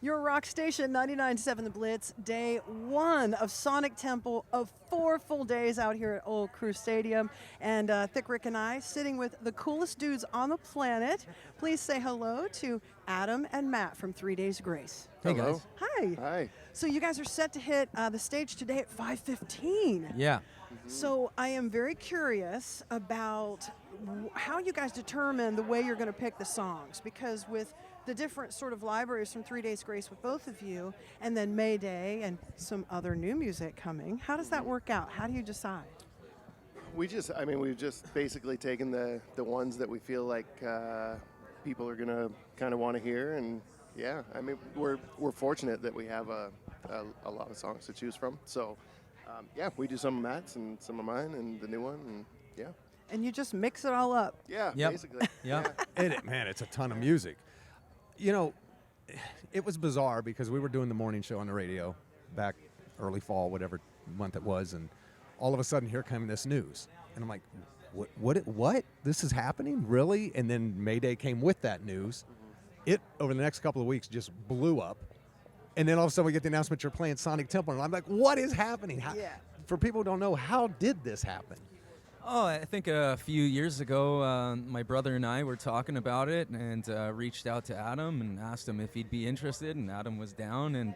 Your rock station, 99.7 The Blitz, day one of Sonic Temple of 4 full days out here at Old Crew Stadium. And Thick Rick and I sitting with the coolest dudes on the planet. Please say hello to Adam and Matt from 3 Days Grace. Hey, Hello. guys. Hi. Hi. So you guys are set to hit the stage today at 5:15. Yeah. So I am very curious about how you guys determine the way you're going to pick the songs, because with the different sort of libraries from 3 Days Grace with both of you, and then Mayday and some other new music coming, how does that work out? How do you decide? We've just basically taken the ones that we feel like people are gonna kind of want to hear, and yeah, I mean, we're fortunate that we have a lot of songs to choose from. So yeah, we do some of Matt's and some of mine and the new one, and yeah. And you just mix it all up. Yeah, Yep. basically. Yeah. Man, it's a ton of music. You know, it was bizarre because we were doing the morning show on the radio back early fall, whatever month it was, and all of a sudden here came this news. And I'm like, what? This is happening? Really? And then Mayday came with that news. It, over the next couple of weeks, just blew up. And then all of a sudden we get the announcement you're playing Sonic Temple. And I'm like, what is happening? Yeah. For people who don't know, how did this happen? Oh, I think a few years ago, my brother and I were talking about it and reached out to Adam and asked him if he'd be interested, and Adam was down. And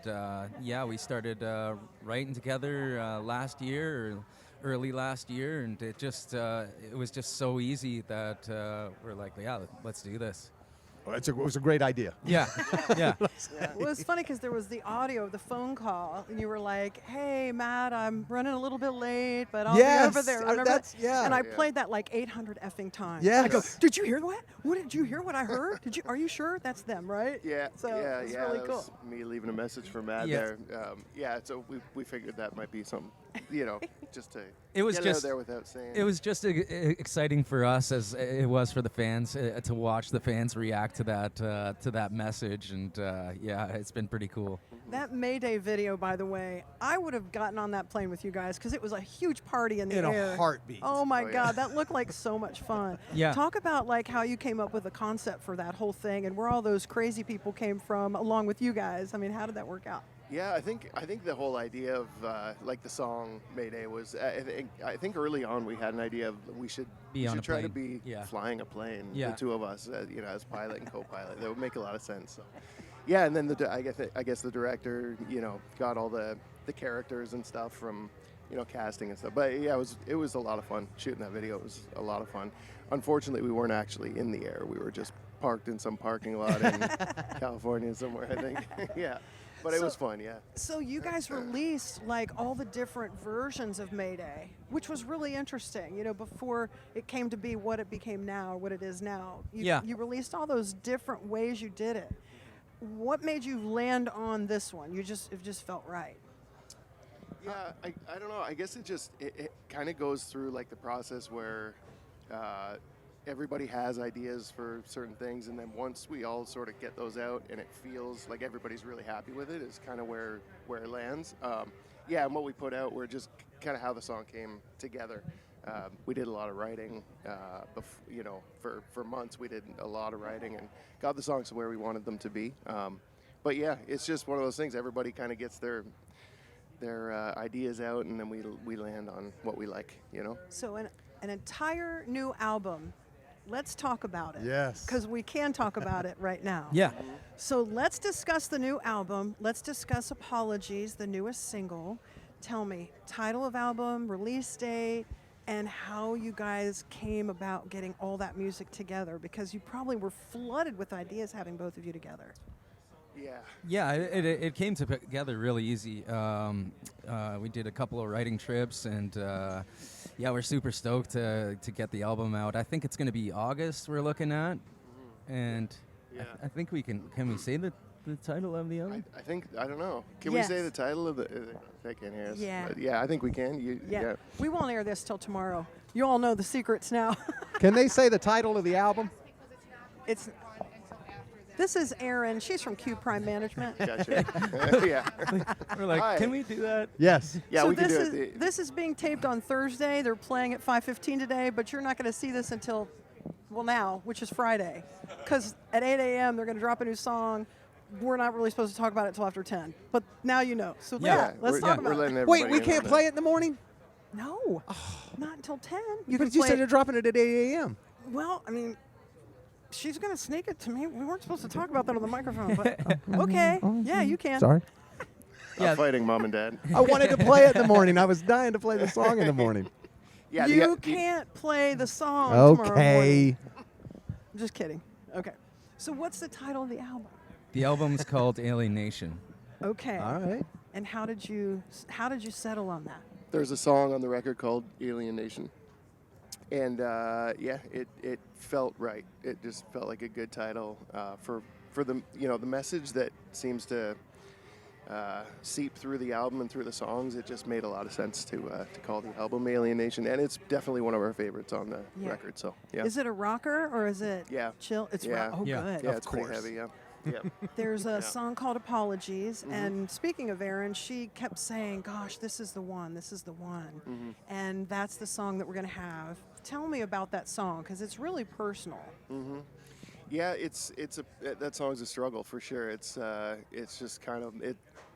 yeah, we started writing together last year, or early last year, and it was just so easy that we're like, yeah, let's do this. Well, it was a great idea. Yeah, yeah. Well, it's funny because there was the audio of the phone call, and you were like, "Hey, Matt, I'm running a little bit late, but I'll be over there." Remember that? yeah. And I Yeah. played that like 800 effing times. Yes. I go, "Did you hear what? What did you hear? What I heard? Are you sure that's them, right?" Yeah, So yeah, it's yeah. really That cool. was me leaving a message for Matt Yeah. there. Yeah, so we figured that might be something, just to It was get just out there without saying. It was just exciting for us as it was for the fans to watch the fans react to that message, and yeah, it's been pretty cool. That Mayday video, by the way, I would have gotten on that plane with you guys because it was a huge party in the In air. a heartbeat. Oh my Oh, yeah. God, that looked like so much fun. Yeah. Talk about like how you came up with the concept for that whole thing and where all those crazy people came from, along with you guys. I mean, how did that work out? Yeah, I think the whole idea of like the song Mayday was. I think early on we had an idea of we should On a try to plane. be Yeah. flying a plane. Yeah. The two of us, as pilot and co-pilot. That would make a lot of sense. So. Yeah, and then I guess the director, got all the characters and stuff from, casting and stuff. But yeah, it was a lot of fun shooting that video. It was a lot of fun. Unfortunately, we weren't actually in the air. We were just parked in some parking lot in California somewhere, I think. Yeah, but it was fun. Yeah. So you guys released like all the different versions of Mayday, which was really interesting. Before it came to be what it became now, what it is now. You released all those different ways you did it. What made you land on this one? It just felt right. Yeah, I don't know. I guess it kind of goes through like the process where everybody has ideas for certain things, and then once we all sort of get those out and it feels like everybody's really happy with it, is kind of where it lands. Yeah, and what we put out were just kind of how the song came together. We did a lot of writing, for months. We did a lot of writing and got the songs to where we wanted them to be. But yeah, it's just one of those things. Everybody kind of gets their ideas out, and then we land on what we like. So an entire new album. Let's talk about it. Yes. Because we can talk about it right now. Yeah. So let's discuss the new album. Let's discuss Apologies, the newest single. Tell me, title of album, release date, and how you guys came about getting all that music together, because you probably were flooded with ideas having both of you together. Yeah. Yeah, it came together really easy. We did a couple of writing trips, and yeah, we're super stoked to get the album out. I think it's going to be August we're looking at, and Yeah. I think we can we say the title of the album? I don't know. Can Yes. we say the title of the? They can't hear us. Yeah. But yeah, I think we can. Yeah. We won't air this till tomorrow. You all know the secrets now. Can they say the title of the album? It's. This is Erin. She's from Q Prime Management. Gotcha. Yeah. We're like, Hi. can we do that? Yes. Yeah, so we can this do is it. this is being taped on Thursday. They're playing at 5:15 today, but you're not going to see this until, well, now, which is Friday, because at 8 a.m. they're going to drop a new song. we're not really supposed to talk about it till after 10. But now you know. So Yeah, let's talk we're about letting it. everybody Wait, we in can't on play it in the morning? No, not until 10. But you said you're dropping it at 8 a.m. Well, I mean, she's going to sneak it to me. We weren't supposed to talk about that on the microphone. But okay. Yeah, you can. Sorry. Stop fighting, Mom and Dad. I wanted to play it in the morning. I was dying to play the song in the morning. Yeah, You can't play the song tomorrow morning. Okay. I'm just kidding. Okay. So what's the title of the album? The album's called Alienation. Okay. All right. And how did you settle on that? There's a song on the record called Alienation. And it felt right. It just felt like a good title for the the message that seems to seep through the album and through the songs. It just made a lot of sense to call the album Alienation, and it's definitely one of our favorites on the record. So yeah. Is it a rocker or is it chill? It's Yeah. Oh, Yeah. good. Yeah, Of it's pretty course. heavy. Yeah. Yeah. There's a song called Apologies, and speaking of Erin, she kept saying, gosh, this is the one, and that's the song that we're going to have. Tell me about that song, because it's really personal. Yeah, that song's a struggle for sure. It's just kind of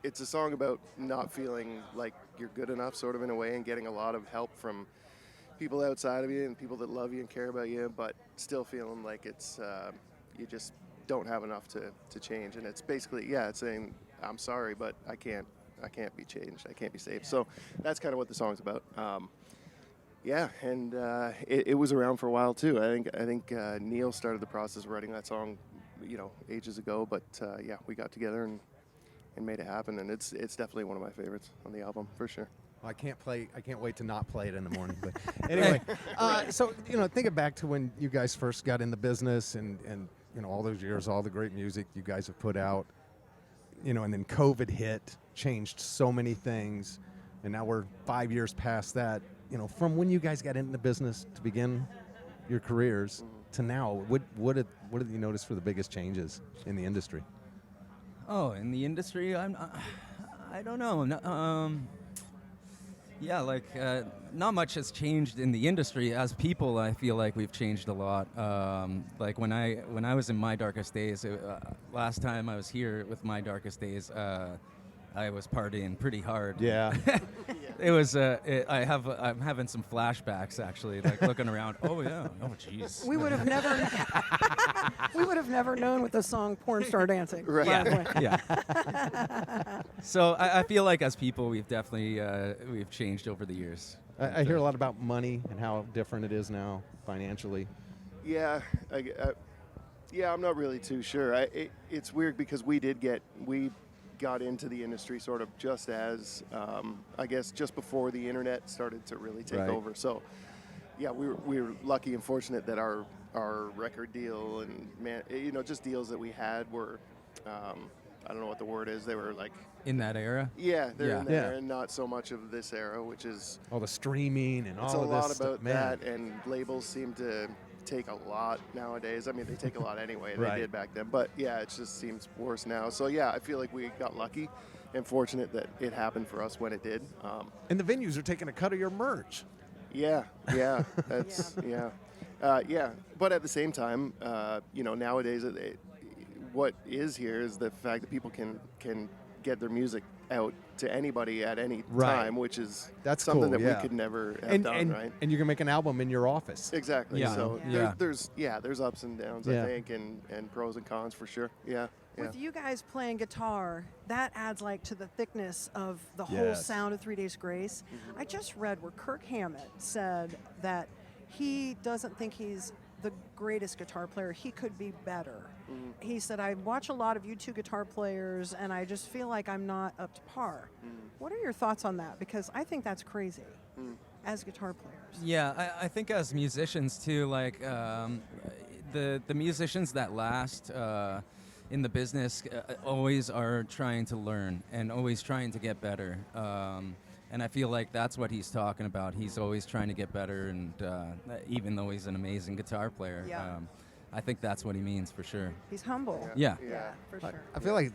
it's a song about not feeling like you're good enough, sort of in a way, and getting a lot of help from people outside of you and people that love you and care about you, but still feeling like it's you just don't have enough to change. And it's basically it's saying I'm sorry, but I can't be changed. I can't be saved. So that's kind of what the song's about. And it was around for a while too. I think Neil started the process of writing that song, ages ago. But we got together and made it happen. And it's definitely one of my favorites on the album for sure. I can't wait to not play it in the morning. But anyway, so think back to when you guys first got in the business, and all those years, all the great music you guys have put out. And then COVID hit, changed so many things, and now we're 5 years past that. From when you guys got into the business to begin your careers to now, what did you notice for the biggest changes in the industry? Oh, in the industry, I don't know. Not much has changed in the industry. As people, I feel like we've changed a lot. Like when I was in my darkest days, last time I was here with my darkest days, I was partying pretty hard. Yeah. It was. I'm having some flashbacks actually, like looking around. Oh yeah. Oh jeez. We would have never known with the song "Porn Star Dancing." Right. by the way. Yeah. So I feel like as people, we've definitely we've changed over the years. I hear a lot about money and how different it is now financially. Yeah, I'm not really too sure. It's weird because we got into the industry sort of just as, I guess, just before the internet started to really take over. So, yeah, we were lucky and fortunate that our record deal and just deals that we had were, I don't know what the word is. They were like In that era. Yeah, they're in that Yeah. era, and not so much of this era, which is All the streaming and it's all a of lot this about stuff. Man. that, and labels seem to take a lot nowadays. I mean, they take a lot anyway. They Right. did back then, but yeah, it just seems worse now. So yeah, I feel like we got lucky and fortunate that it happened for us when it did. And the venues are taking a cut of your merch. Yeah, that's yeah. But at the same time, nowadays, what is here is the fact that people can get their music out to anybody at any Right. time, which is That's something cool, that yeah. we could never have done, right? And you can make an album in your office. Exactly. Yeah. So Yeah. there's ups and downs, Yeah. I think, and pros and cons for sure. Yeah. With you guys playing guitar, that adds like to the thickness of the whole Yes. sound of 3 Days Grace. I just read where Kirk Hammett said that he doesn't think he's the greatest guitar player. He could be better. He said, I watch a lot of U2 guitar players, and I just feel like I'm not up to par. What are your thoughts on that? Because I think that's crazy as guitar players. Yeah, I think as musicians too, like the musicians that last in the business always are trying to learn and always trying to get better. And I feel like that's what he's talking about. He's always trying to get better, and even though he's an amazing guitar player, Yeah. I think that's what he means for sure. He's humble. Yeah. Yeah, for sure. I feel like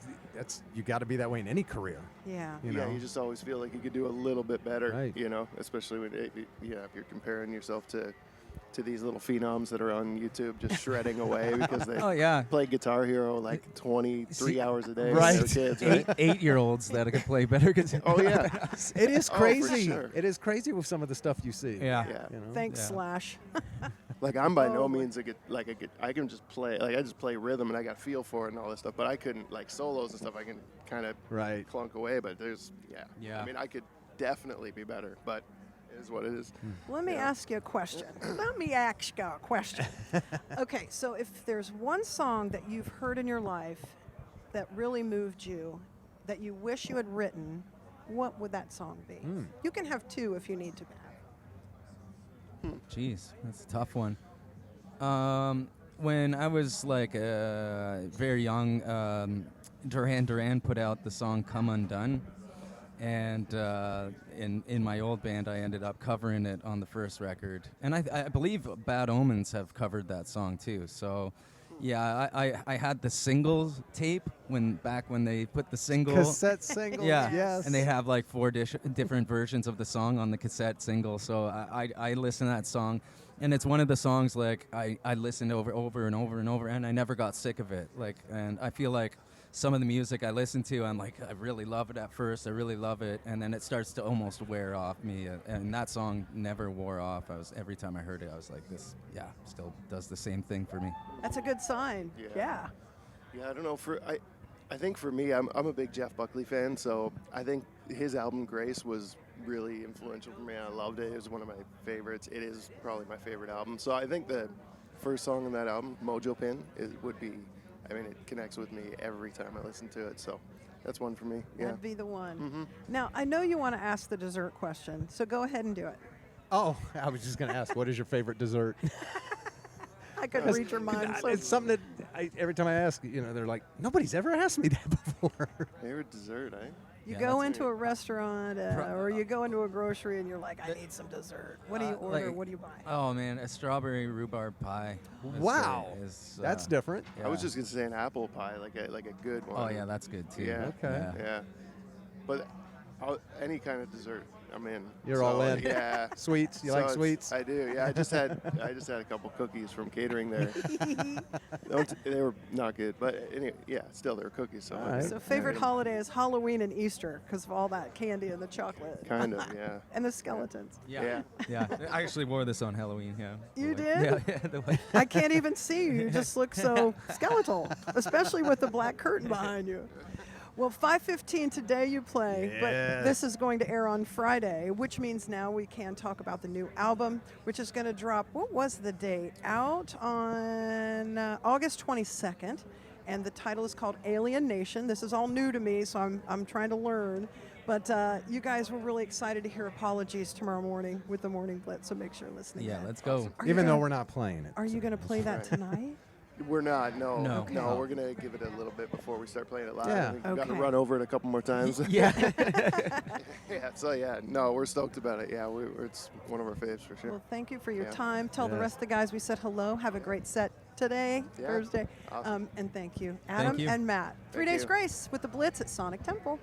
you got to be that way in any career. Yeah. You know? You just always feel like you could do a little bit better, Right. especially when if you're comparing yourself to to these little phenoms that are on YouTube just shredding away because they Oh, play Guitar Hero like 23 hours a day Right. when they were kids, right? 8-year-olds that can play better guitar. Oh yeah, It is Oh, for crazy. sure. It is crazy with some of the stuff you see. Yeah. yeah. You know? Thanks, Yeah. Slash. Like I'm by Oh, no boy. means I can just play, like I just play rhythm and I got feel for it and all this stuff, but I couldn't, like solos and stuff, I can kind of Right. clunk away, but there's, Yeah. I mean, I could definitely be better, but it is what it is. Let me ask you a question. Okay, so if there's one song that you've heard in your life that really moved you, that you wish you had written, what would that song be? You can have two if you need to have. Jeez, that's a tough one. When I was like very young, Duran Duran put out the song "Come Undone," and in my old band, I ended up covering it on the first record. And I believe Bad Omens have covered that song too. So, yeah, I had the single tape back when they put the single. Cassette singles. Yeah, Yes. and they have like 4 different versions of the song on the cassette single. So I listen to that song, and it's one of the songs like I listened over and over and over, and I never got sick of it. Like, and I feel like some of the music I listen to, I'm like, I really love it at first, I really love it, and then it starts to almost wear off me. And that song never wore off. Every time I heard it, I was like, this, still does the same thing for me. That's a good sign. Yeah. Yeah, I don't know. I think for me, I'm a big Jeff Buckley fan, so I think his album Grace was really influential for me. I loved it. It was one of my favorites. It is probably my favorite album. So I think the first song on that album, Mojo Pin, would be. I mean, it connects with me every time I listen to it. So that's one for me. Yeah. That'd be the one. Now, I know you want to ask the dessert question, so go ahead and do it. Oh, I was just going to ask, what is your favorite dessert? I couldn't read your mind. So It's something that every time I ask, they're like, nobody's ever asked me that before. Favorite dessert, eh? you Yeah, go that's into a restaurant or you go into a grocery and you're like, I need some dessert. What do you order? like- What do you buy? Oh man, a strawberry rhubarb pie. Wow. That's different. I was just gonna say an apple pie, like a good one. Oh yeah, that's good too. Yeah. Okay. Yeah. But any kind of dessert, I'm in. You're all in. Yeah. Sweets? You So like it's- sweets? I do. Yeah, I just had a couple cookies from catering there. They were not good, but anyway, yeah, still they were cookies. So, All right. So favorite holiday is Halloween and Easter because of all that candy and the chocolate. kind of, yeah. And the skeletons. Yeah. Yeah. I actually wore this on Halloween. Yeah. You The did? Yeah. The way. I can't even see you. You just look so skeletal, especially with the black curtain behind you. Well, 5:15 today you play, but Yeah. this is going to air on Friday, which means now we can talk about the new album, which is going to drop, what was the date? Out on August 22nd, and the title is called Alien Nation. This is all new to me, so I'm trying to learn. But you guys were really excited to hear Apologies tomorrow morning with the Morning Blitz, so make sure you're listening. Yeah. in. Let's go. Are you Even though gonna- we're not playing it. Are you going to play that tonight? We're not. No. No. Okay. No. We're gonna give it a little bit before we start playing it live. Yeah. We've got to Okay. run over it a couple more times. Yeah. Yeah. So yeah. No, we're stoked about it. Yeah. It's one of our faves for sure. Well, thank you for your Yeah. time. Tell the Yes. rest of the guys we said hello. Have a great set today, Yeah. Thursday. Awesome. And thank you, Adam you. and Matt. 3 Thank Days you. Grace with the Blitz at Sonic Temple.